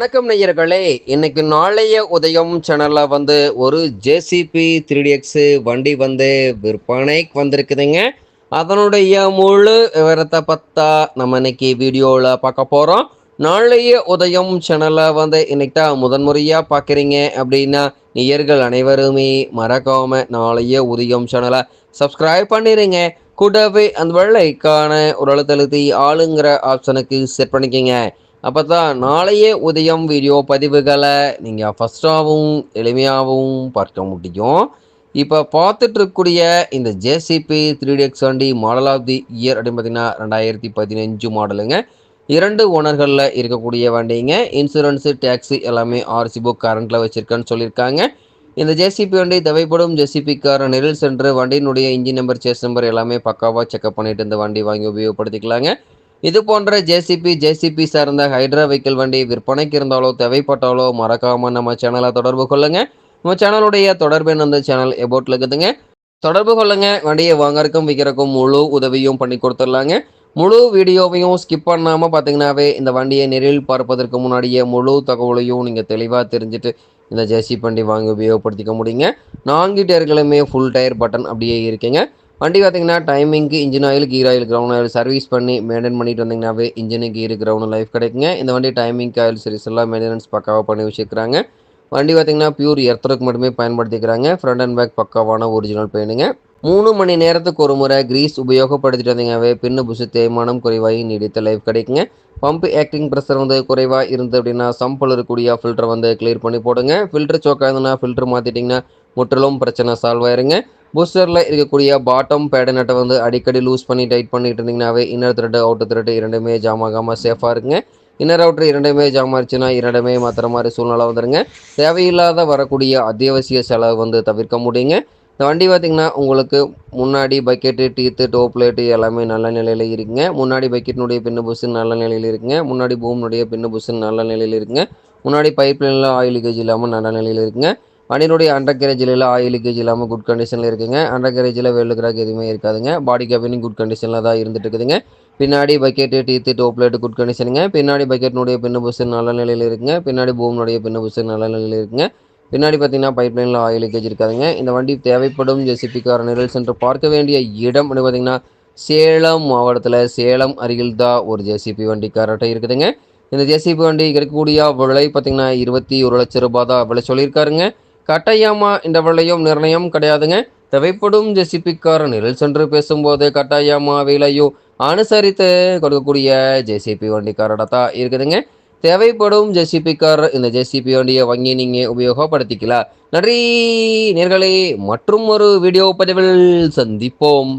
வணக்கம் நேயர்களே. இன்னைக்கு நாளைய உதயம் சேனல்ல ஒரு ஜேசிபி 3DX வண்டி விற்பனைக்கு வந்திருக்குதுங்க. அதனுடைய முழு விவரத்தை பத்தா நம்ம இன்னைக்கு வீடியோவில் பார்க்க போகிறோம். நாளைய உதயம் சேனலை இன்னைக்கு தான் முதன்முறையா பார்க்குறீங்க அப்படின்னா நேயர்கள் அனைவருமே மறக்காம நாளைய உதயம் சேனலை சப்ஸ்கிரைப் பண்ணிடுங்க. கூடவே அந்த வெள்ளைக்கான ஒரு அழுத்தழுத்தி ஆளுங்கிற ஆப்ஷனுக்கு செட் பண்ணிக்கங்க. அப்போ தான் நாளைய உதயம் வீடியோ பதிவுகளை நீங்கள் ஃபஸ்ட்டாகவும் எளிமையாகவும் பார்க்க முடியும். இப்போ பார்த்துட்டு இருக்கக்கூடிய இந்த ஜேசிபி 3DX வண்டி மாடல் ஆஃப் தி இயர் அப்படின்னு பார்த்தீங்கன்னா 2015 மாடலுங்க. 2 ஓனர்களில் இருக்கக்கூடிய வண்டிங்க. இன்சூரன்ஸு டேக்ஸி எல்லாமே ஆர்சி புக் கரண்ட்டில் வச்சுருக்கேன்னு சொல்லியிருக்காங்க. இந்த ஜேசிபி வண்டி தேவைப்படும் ஜேசிபிக்கார நேரில் சென்று வண்டியினுடைய இன்ஜின் நம்பர் சேஸ் நம்பர் எல்லாமே பக்காவாக செக்அப் பண்ணிவிட்டு இந்த வண்டி வாங்கி உபயோகப்படுத்திக்கலாங்க. இது போன்ற ஜேசிபி சார்ந்த ஹைட்ரா வெஹிக்கிள் வண்டி விற்பனைக்கு இருந்தாலோ தேவைப்பட்டாலோ மறக்காமல் நம்ம சேனலை தொடர்பு கொள்ளுங்க. நம்ம சேனலுடைய தொடர்பு அந்த சேனல் எபோட்டில் இருக்குதுங்க. தொடர்பு கொள்ளுங்க. வண்டியை வாங்கறக்கும் விற்கிறக்கும் முழு உதவியும் பண்ணி கொடுத்துடலாங்க. முழு வீடியோவையும் ஸ்கிப் பண்ணாமல் பார்த்தீங்கன்னாவே இந்த வண்டியை நேரில் பார்ப்பதற்கு முன்னாடியே முழு தகவலையும் நீங்கள் தெளிவாக தெரிஞ்சுட்டு இந்த ஜேசிபி வண்டி வாங்கி உபயோகப்படுத்திக்க முடியுங்க. 4 டயர்களுமே ஃபுல் டயர் பட்டன் அப்படியே இருக்குங்க. வண்டி பார்த்தீங்கன்னா டைமிங்க்கு engine oil, gear oil, ground oil service பண்ணி மெயின்டைன் பண்ணிட்டு வந்தீங்கன்னாவே இன்ஜினு, கீரு, கிரவுண்ட் லைஃப் கிடைக்குங்க. இந்த வண்டி டைமிங்க்கு ஆயில் சர்வீஸ் எல்லாம் மெயின்டெனன்ஸ் பக்காவாக பண்ணி வச்சுருக்காங்க. வண்டி பார்த்தீங்கன்னா பியூர் எர்த்தருக்கு மட்டுமே பயன்படுத்திக்கிறாங்க. ஃப்ரண்ட் அண்ட் பேக் பக்காவான ஒரிஜினல் பெயினுங்க. 3 மணி நேரத்துக்கு ஒரு முறை கிரீஸ் உபயோகப்படுத்திட்டு வந்தீங்கன்னாவே பின்னு புசு தேய்மானம் குறைவாகி நீடித்த லைஃப் கிடைக்குங்க. பம்ப் ஆக்டிங் ப்ரெஷர் குறைவாக இருந்து அப்படின்னா சம்பிள் இருக்கக்கூடிய ஃபில்டர் கிளியர் பண்ணி போடுங்க. ஃபில்டர் சோக்காக இருந்ததுன்னா ஃபில்டர் மாற்றிட்டிங்கன்னா முற்றிலும் பிரச்சனை சால்வ் ஆயிருங்க. பூஸ்டரில் இருக்கக்கூடிய பாட்டம் பேடு நட்டை அடிக்கடி லூஸ் பண்ணி டைட் பண்ணிட்டு இருந்தீங்கன்னாவே இன்னர் த்ரெட்டு அவுட்டர் த்ரெட்டு இரண்டுமே ஜாம் ஆகாமல் சேஃபாக இருக்குங்க. இன்னர் அவுட்ரு இரண்டுமே ஜாம் ஆயிடுச்சுன்னா இரண்டுமே மாற்றுற மாதிரி சூழ்நிலை வந்துடுங்க. தேவையில்லாத வரக்கூடிய அத்தியாவசிய செலவு தவிர்க்க முடியுங்க. இந்த வண்டி பார்த்திங்கன்னா உங்களுக்கு முன்னாடி பக்கெட்டு, டீத்து, டோப் லைட்டு எல்லாமே நல்ல நிலையில் இருக்குங்க. முன்னாடி பக்கெட்டினுடைய பின்னு புஷு நல்ல நிலையில் இருக்குங்க. முன்னாடி பூமினுடைய பின்னு புஷு நல்ல நிலையில் இருக்குங்க. முன்னாடி பைப் லைனில் ஆயில் லீக்கேஜ் இல்லாமல் நல்ல நிலையில் இருக்குங்க. வண்டியினுடைய அண்டர் கேரேஜில் ஆயில் லீக்கேஜ் இல்லாமல் குட் கண்டிஷனில் இருக்குங்க. அண்டர் கேரேஜில் வெள்ளு கிராக் எதுவுமே இருக்காதுங்க. பாடி கேபினும் குட் கண்டிஷனில் தான் இருந்துட்டு இருக்குதுங்க. பின்னாடி bucket, teeth, top light good கண்டிஷனுங்க. பின்னாடி பக்கெட்டினுடைய பின்னு புஷு நல்ல நிலையில் இருக்குங்க. பின்னாடி பூமினுடைய பின்னு புஷு நல்ல நிலையில் இருக்குங்க. பின்னாடி பார்த்தீங்கன்னா பைப் லைனில் ஆயில் லீக்கேஜ் இருக்காதுங்க. இந்த வண்டி தேவைப்படும் ஜேசிபிக்கார நிரல் சென்று பார்க்க வேண்டிய இடம் பார்த்தீங்கன்னா சேலம் மாவட்டத்தில் சேலம் அருகில் தான் ஒரு ஜேசிபி வண்டி கரெக்டாக இருக்குதுங்க. இந்த ஜேசிபி வண்டி இருக்கக்கூடிய விலை பார்த்தீங்கன்னா 21 லட்சம் ரூபாய் தான் விலை சொல்லியிருக்காருங்க. கட்டாயமாக இந்த விலையும் நிர்ணயம் கிடையாதுங்க. தேவைப்படும் ஜேசிபிக்கார நிரல் சென்று பேசும்போது கட்டாயமாக விலையும் அனுசரித்து கொடுக்கக்கூடிய ஜேசிபி வண்டிக்காரடாக தான் இருக்குதுங்க. தேவைப்படும் ஜேசிபி கார் இந்த ஜேசிபி வண்டியை வாங்கி நீங்கள் உபயோகப்படுத்திக்கலாம். நன்றி நேர்களே. மற்றும் ஒரு வீடியோ பதிவில் சந்திப்போம்.